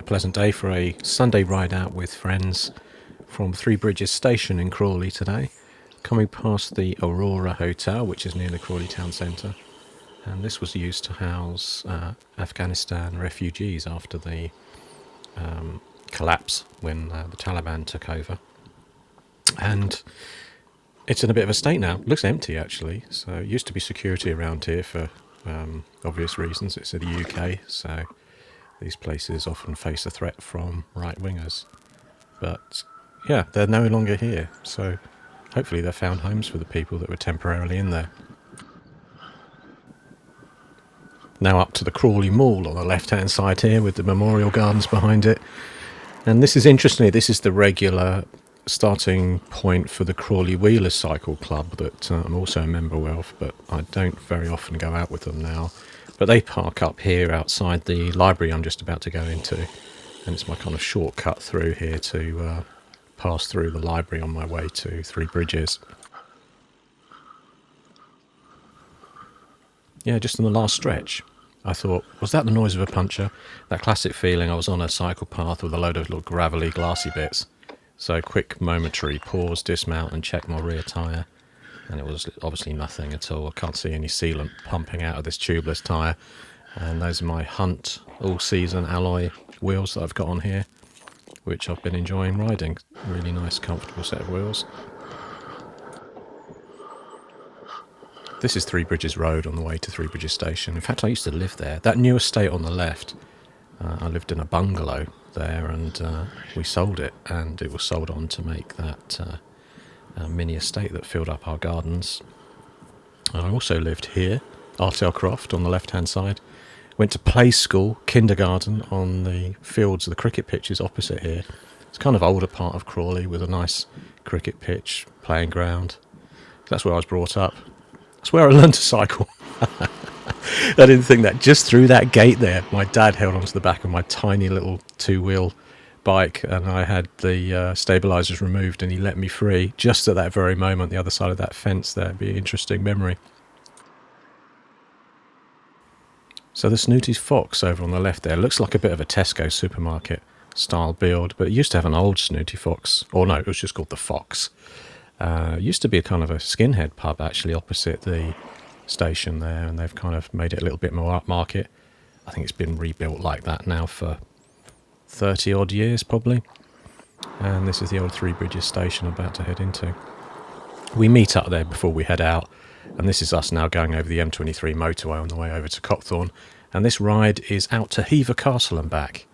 pleasant day for a Sunday ride out with friends from Three Bridges Station in Crawley today, coming past the Aurora Hotel, which is near the Crawley town centre. And this was used to house Afghanistan refugees after the collapse when the Taliban took over. And it's in a bit of a state now. It looks empty, actually. So it used to be security around here for obvious reasons. It's in the UK, so these places often face a threat from right-wingers. But yeah, they're no longer here. So hopefully they found homes for the people that were temporarily in there. Now up to the Crawley Mall on the left-hand side here with the memorial gardens behind it. And this is interesting. This is the regular starting point for the Crawley Wheelers Cycle Club that I'm also a member of, but I don't very often go out with them now. But they park up here outside the library I'm just about to go into, and it's my kind of shortcut through here to pass through the library on my way to Three Bridges. Yeah, just in the last stretch, I thought, was that the noise of a puncher? That classic feeling I was on a cycle path with a load of little gravelly, glassy bits. So quick momentary pause, dismount and check my rear tyre. And it was obviously nothing at all. I can't see any sealant pumping out of this tubeless tyre. And those are my Hunt all-season alloy wheels that I've got on here, which I've been enjoying riding. Really nice, comfortable set of wheels. This is Three Bridges Road on the way to Three Bridges Station. In fact, I used to live there. That new estate on the left, I lived in a bungalow there, and we sold it, and it was sold on to make that mini estate that filled up our gardens. I also lived here, Artelcroft on the left-hand side. Went to play school, kindergarten, on the fields of the cricket pitches opposite here. It's kind of older part of Crawley with a nice cricket pitch, playing ground. That's where I was brought up. That's where I learned to cycle. I didn't think that just through that gate there, my dad held onto the back of my tiny little two-wheel bike, and I had the stabilisers removed, and he let me free just at that very moment, the other side of that fence there. It'd be an interesting memory. So the Snooty's Fox over on the left there looks like a bit of a Tesco supermarket style build, but it used to have an old Snooty Fox. Or no, it was just called the Fox. It used to be a kind of a skinhead pub actually opposite the station there, and they've kind of made it a little bit more upmarket. I think it's been rebuilt like that now for 30 odd years probably. And this is the old Three Bridges station I'm about to head into. We meet up there before we head out, and this is us now going over the M23 motorway on the way over to Copthorne, and this ride is out to Hever Castle and back,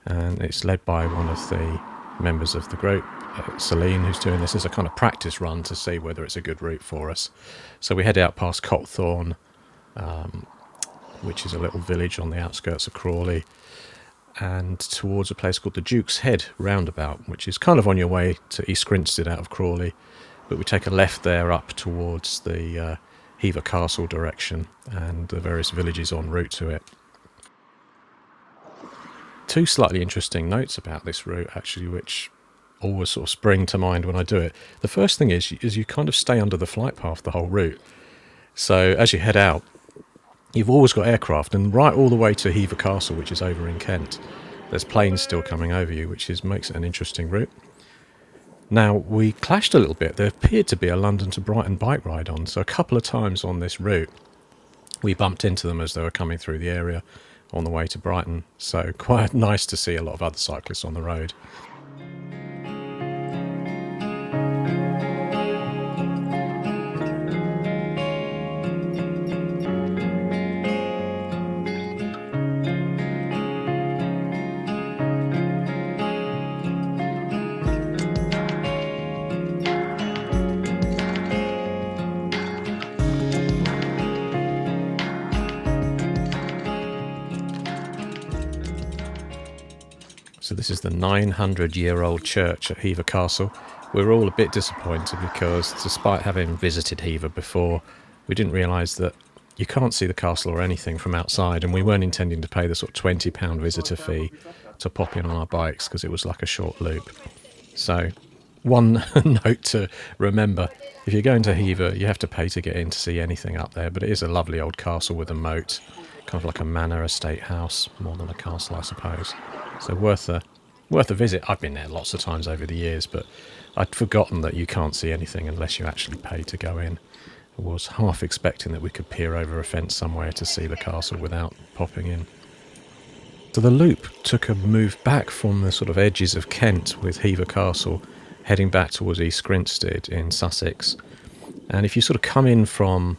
and it's led by one of the members of the group, Celine, who's doing this as a kind of practice run to see whether it's a good route for us. So we head out past Copthorne, which is a little village on the outskirts of Crawley, and towards a place called the Duke's Head roundabout, which is kind of on your way to East Grinstead out of Crawley, but we take a left there up towards the Hever Castle direction and the various villages en route to it. Two slightly interesting notes about this route actually, which always sort of spring to mind when I do it. The first thing is you kind of stay under the flight path the whole route. So as you head out, you've always got aircraft, and right all the way to Hever Castle, which is over in Kent, there's planes still coming over you, which makes it an interesting route. Now, we clashed a little bit. There appeared to be a London to Brighton bike ride on, so a couple of times on this route we bumped into them as they were coming through the area on the way to Brighton. So quite nice to see a lot of other cyclists on the road. So this is the 900-year-old church at Hever Castle. We're all a bit disappointed because, despite having visited Hever before, we didn't realise that you can't see the castle or anything from outside, and we weren't intending to pay the sort of £20 visitor fee to pop in on our bikes because it was like a short loop. So one note to remember, if you're going to Hever, you have to pay to get in to see anything up there, but it is a lovely old castle with a moat. kind of like a manor estate house more than a castle, I suppose. So worth a visit. I've been there lots of times over the years, but I'd forgotten that you can't see anything unless you actually pay to go in. I was half expecting that we could peer over a fence somewhere to see the castle without popping in. So the loop took a move back from the sort of edges of Kent with Hever Castle, heading back towards East Grinstead in Sussex. And if you sort of come in from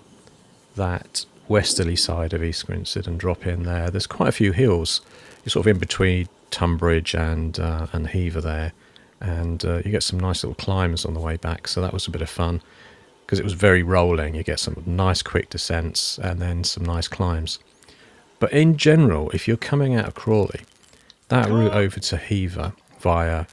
that westerly side of East Grinstead and drop in there, there's quite a few hills. You're sort of in between Tunbridge and Hever there, and you get some nice little climbs on the way back, so that was a bit of fun because it was very rolling. You get some nice quick descents and then some nice climbs. But in general, if you're coming out of Crawley, that route over to Hever via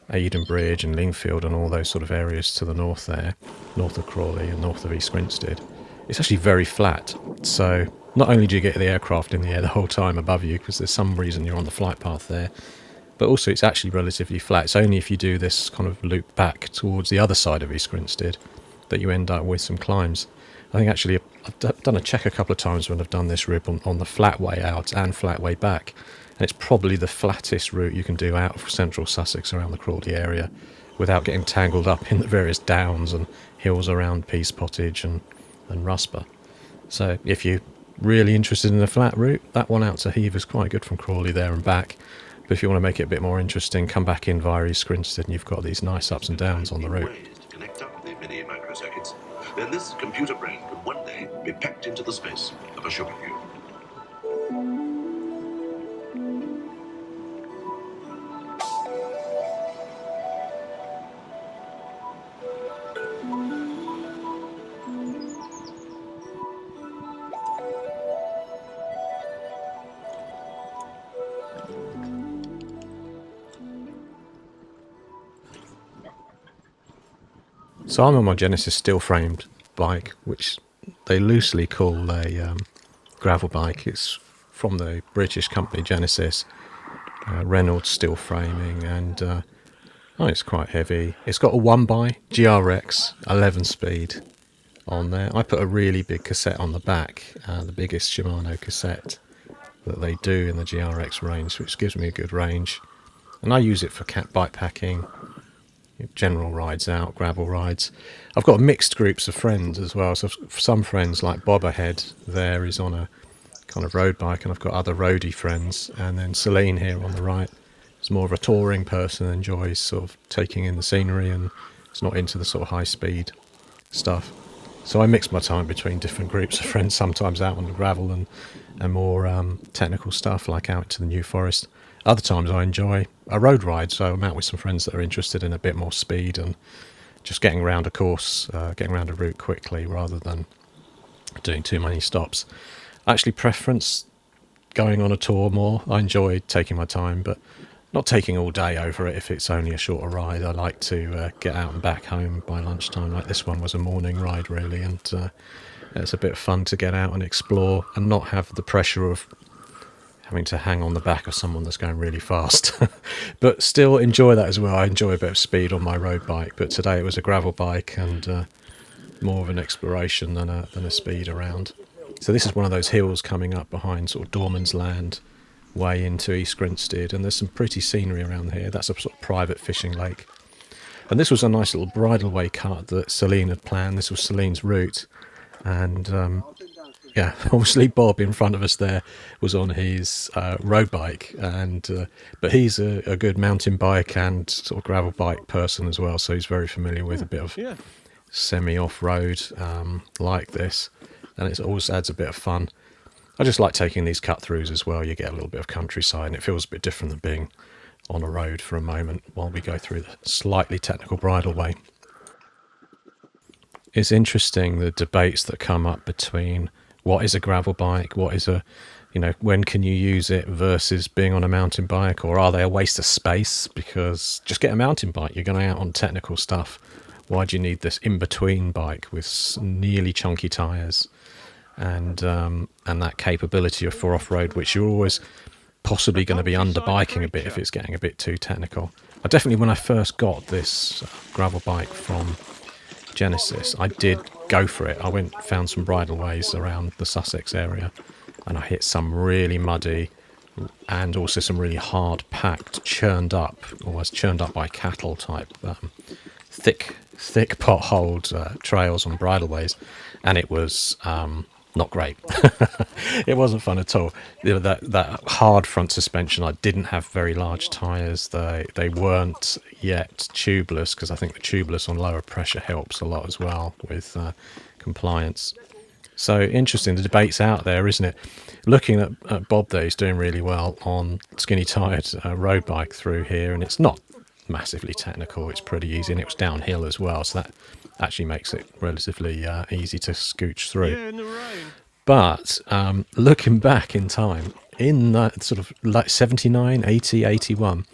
Edenbridge and Lingfield and all those sort of areas to the north there, north of Crawley and north of East Grinstead, it's actually very flat. So not only do you get the aircraft in the air the whole time above you, because there's some reason you're on the flight path there, but also it's actually relatively flat. It's only if you do this kind of loop back towards the other side of East Grinstead that you end up with some climbs. I think actually I've done a check a couple of times when I've done this route on the flat way out and flat way back, and it's probably the flattest route you can do out of central Sussex around the Crawley area without getting tangled up in the various downs and hills around Pease Pottage and Rusper. So if you're really interested in the flat route, that one out to Hever is quite good from Crawley there and back. But if you want to make it a bit more interesting, come back in via East Grinstead and you've got these nice ups and downs on the route. To connect up the mini microcircuits, then this computer brain could one day be packed into the space of a sugar cube. So I'm on my Genesis steel-framed bike, which they loosely call a gravel bike. It's from the British company Genesis, Reynolds steel framing, and it's quite heavy. It's got a 1x GRX 11-speed on there. I put a really big cassette on the back, the biggest Shimano cassette that they do in the GRX range, which gives me a good range. And I use it for bike packing, general rides out, gravel rides. I've got mixed groups of friends as well. So some friends, like Bob ahead there, is on a kind of road bike, and I've got other roadie friends. And then Celine here on the right is more of a touring person, enjoys sort of taking in the scenery and is not into the sort of high speed stuff. So I mix my time between different groups of friends, sometimes out on the gravel and more technical stuff, like out to the New Forest. Other times I enjoy a road ride, so I'm out with some friends that are interested in a bit more speed and just getting around a course, getting around a route quickly rather than doing too many stops. I actually preference going on a tour more. I enjoy taking my time, but not taking all day over it if it's only a shorter ride. I like to get out and back home by lunchtime. Like this one was a morning ride really, and it's a bit of fun to get out and explore and not have the pressure of having to hang on the back of someone that's going really fast. But still enjoy that as well. I enjoy a bit of speed on my road bike, but today it was a gravel bike and more of an exploration than a speed around. So this is one of those hills coming up behind sort of Dorman's Land way into East Grinstead, and there's some pretty scenery around here. That's a sort of private fishing lake. And this was a nice little bridleway cut that Celine had planned. This was Celine's route, and obviously Bob in front of us there was on his road bike, and but he's a good mountain bike and sort of gravel bike person as well, so he's very familiar with a bit of semi-off-road like this, and it always adds a bit of fun. I just like taking these cut-throughs as well. You get a little bit of countryside, and it feels a bit different than being on a road for a moment while we go through the slightly technical bridleway. It's interesting, the debates that come up between what is a gravel bike, what is when can you use it versus being on a mountain bike, or are they a waste of space? Because just get a mountain bike, you're going out on technical stuff. Why do you need this in-between bike with nearly chunky tyres and that capability for off-road, which you're always possibly going to be under-biking a bit if it's getting a bit too technical? I definitely, when I first got this gravel bike from Genesis, I did go for it. I found some bridleways around the Sussex area and I hit some really muddy and also some really hard packed, churned up, almost churned up by cattle type, thick potholed trails on bridleways, and it was not great. It wasn't fun at all. That hard front suspension. I didn't have very large tyres. They weren't yet tubeless, because I think the tubeless on lower pressure helps a lot as well with compliance. So interesting, the debate's out there, isn't it? Looking at Bob there, he's doing really well on skinny tired road bike through here, and it's not massively technical, it's pretty easy, and it was downhill as well, so that actually makes it relatively easy to scooch through. Yeah, in the rain. But looking back in time, in that sort of like 79, 80, 81,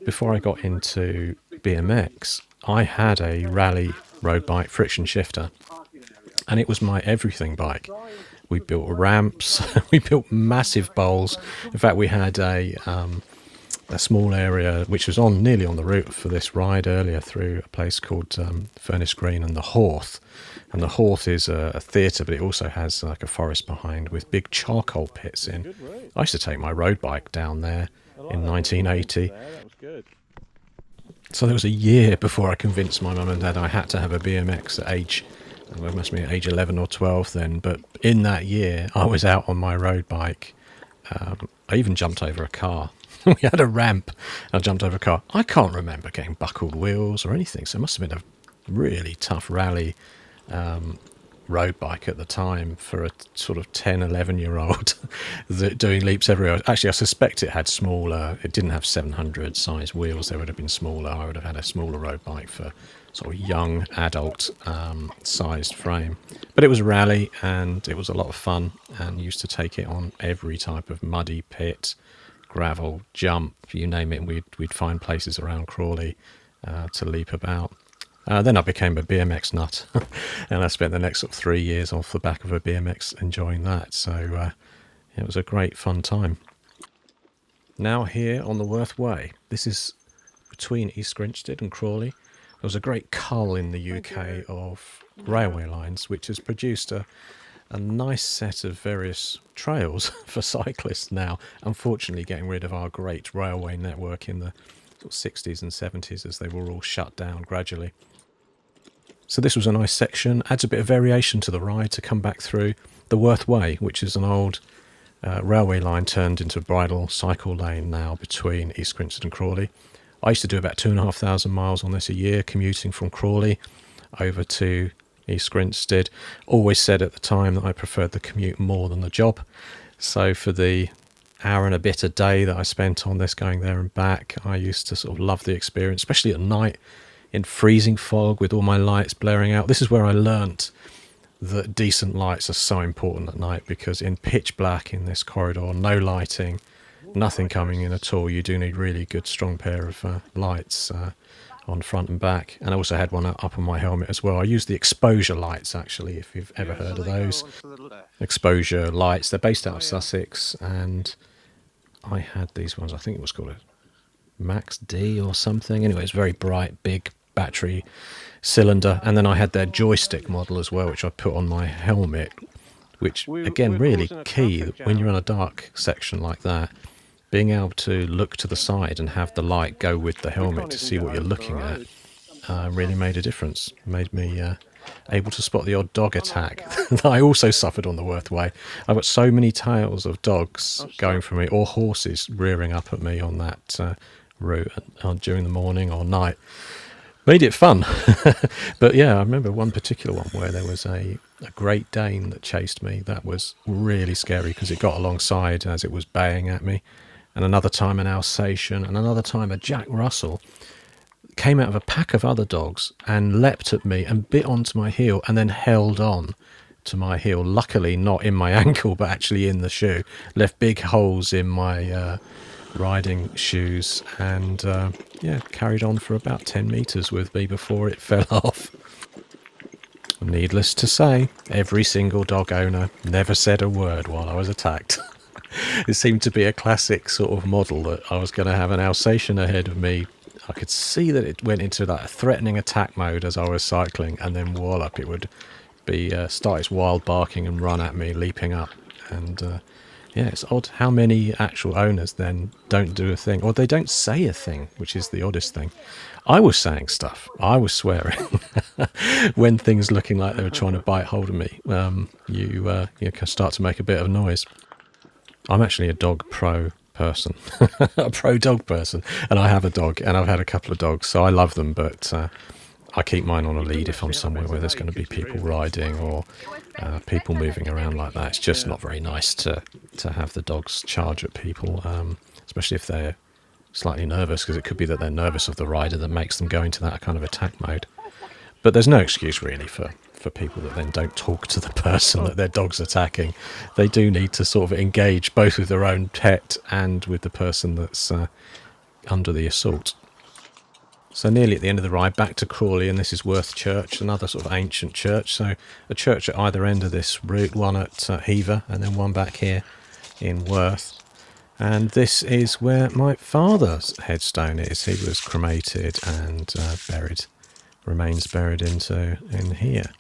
before I got into BMX, I had a rally road bike friction shifter, and it was my everything bike. We built ramps, we built massive bowls. In fact, we had a small area which was nearly on the route for this ride earlier, through a place called Furnace Green and the Horth. And the Horth is a theatre, but it also has like a forest behind with big charcoal pits in. I used to take my road bike down there in 1980. That was good. So there was a year before I convinced my mum and dad I had to have a BMX at age, well, it must be age 11 or 12 then, but in that year I was out on my road bike. I even jumped over a car. We had a ramp, and I jumped over a car. I can't remember getting buckled wheels or anything, so it must have been a really tough rally road bike at the time for a sort of 10, 11-year-old doing leaps everywhere. Actually, I suspect it had smaller, it didn't have 700 size wheels. They would have been smaller. I would have had a smaller road bike for sort of young adult sized frame. But it was a rally, and it was a lot of fun, and used to take it on every type of muddy pit, gravel, jump, you name it. We'd find places around Crawley to leap about. Then I became a BMX nut, and I spent the next sort of 3 years off the back of a BMX enjoying that. So it was a great fun time. Now here on the Worth Way, this is between East Grinstead and Crawley. There was a great cull in the UK of railway lines, which has produced a nice set of various trails for cyclists now. Unfortunately, getting rid of our great railway network in the sort of 60s and 70s, as they were all shut down gradually. So this was a nice section, adds a bit of variation to the ride to come back through the Worth Way, which is an old railway line turned into a bridle cycle lane now between East Grinstead and Crawley. I used to do about 2,500 miles on this a year, commuting from Crawley over to East Grinstead. Always said at the time that I preferred the commute more than the job. So for the hour and a bit a day that I spent on this going there and back, I used to sort of love the experience, especially at night in freezing fog with all my lights blaring out. This is where I learnt that decent lights are so important at night, because in pitch black in this corridor, no lighting, nothing coming in at all, you do need really good strong pair of lights on front and back. And I also had one up on my helmet as well. I used the exposure lights, actually, if you've ever heard of those. Exposure lights, they're based out of Sussex, and I had these ones, I think it was called a Max D or something. Anyway, it's very bright, big battery cylinder. And then I had their joystick model as well, which I put on my helmet, which again, really key when you're on a dark section like that, being able to look to the side and have the light go with the helmet to see what you're looking at really made a difference. Made me able to spot the odd dog attack that I also suffered on the Worth Way. I've got so many tales of dogs going for me, or horses rearing up at me on that route during the morning or night. Made it fun. But yeah, I remember one particular one where there was a Great Dane that chased me. That was really scary, because it got alongside as it was baying at me. And another time an Alsatian, and another time a Jack Russell came out of a pack of other dogs and leapt at me and bit onto my heel, and then held on to my heel. Luckily not in my ankle, but actually in the shoe. Left big holes in my riding shoes, and carried on for about 10 metres with me before it fell off. Needless to say, every single dog owner never said a word while I was attacked. It seemed to be a classic sort of model that I was going to have an Alsatian ahead of me. I could see that it went into that threatening attack mode as I was cycling, and then wallop, it would be start its wild barking and run at me, leaping up. And Yeah, it's odd how many actual owners then don't do a thing, or they don't say a thing, which is the oddest thing. I was saying stuff. I was swearing when things looking like they were trying to bite hold of me. You can start to make a bit of noise. I'm actually a dog pro person, a pro dog person, and I have a dog, and I've had a couple of dogs, so I love them, but I keep mine on a lead if I'm somewhere where there's going to be people riding or people moving around like that. It's just not very nice to have the dogs charge at people, especially if they're slightly nervous, because it could be that they're nervous of the rider that makes them go into that kind of attack mode. But there's no excuse really for people that then don't talk to the person that their dog's attacking. They do need to sort of engage both with their own pet and with the person that's under the assault. So nearly at the end of the ride, back to Crawley, and this is Worth Church, another sort of ancient church. So a church at either end of this route, one at Hever and then one back here in Worth. And this is where my father's headstone is. He was cremated and buried, remains buried in here,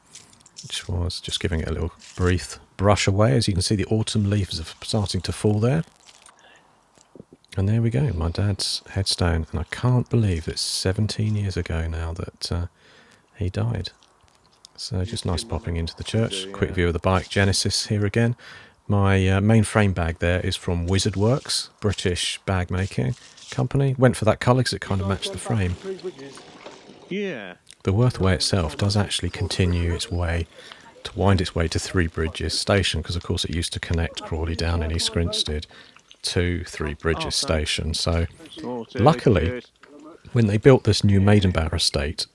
which was just giving it a little brief brush away. As you can see, the autumn leaves are starting to fall there. And there we go, my dad's headstone. And I can't believe it's 17 years ago now that he died. So just nice popping into the church. Quick view of the bike Genesis here again. My main frame bag there is from Wizard Works, British bag making company. Went for that colour because it kind of matched the frame. Yeah. The Worthway itself does actually continue its way to wind its way to Three Bridges station, because of course it used to connect Crawley down in East Grinstead to Three Bridges station. So luckily, when they built this new Maidenbower estate,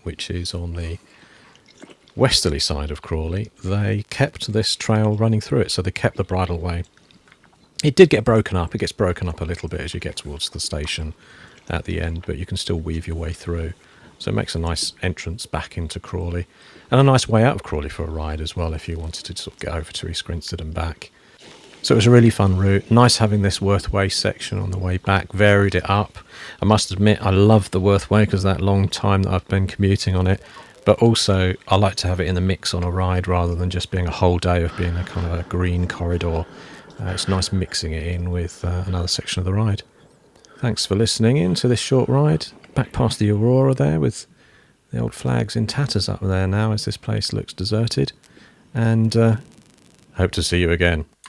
which is on the westerly side of Crawley, they kept this trail running through it. So they kept the bridleway. It did get broken up. It gets broken up a little bit as you get towards the station at the end, but you can still weave your way through. So it makes a nice entrance back into Crawley, and a nice way out of Crawley for a ride as well if you wanted to sort of get over to East Grinstead and back. So it was a really fun route. Nice having this Worthway section on the way back, varied it up. I must admit I love the Worthway because that long time that I've been commuting on it, but also I like to have it in the mix on a ride rather than just being a whole day of being a kind of a green corridor. It's nice mixing it in with another section of the ride. Thanks for listening in to this short ride. Back past the Aurora there with the old flags in tatters up there now as this place looks deserted. And hope to see you again.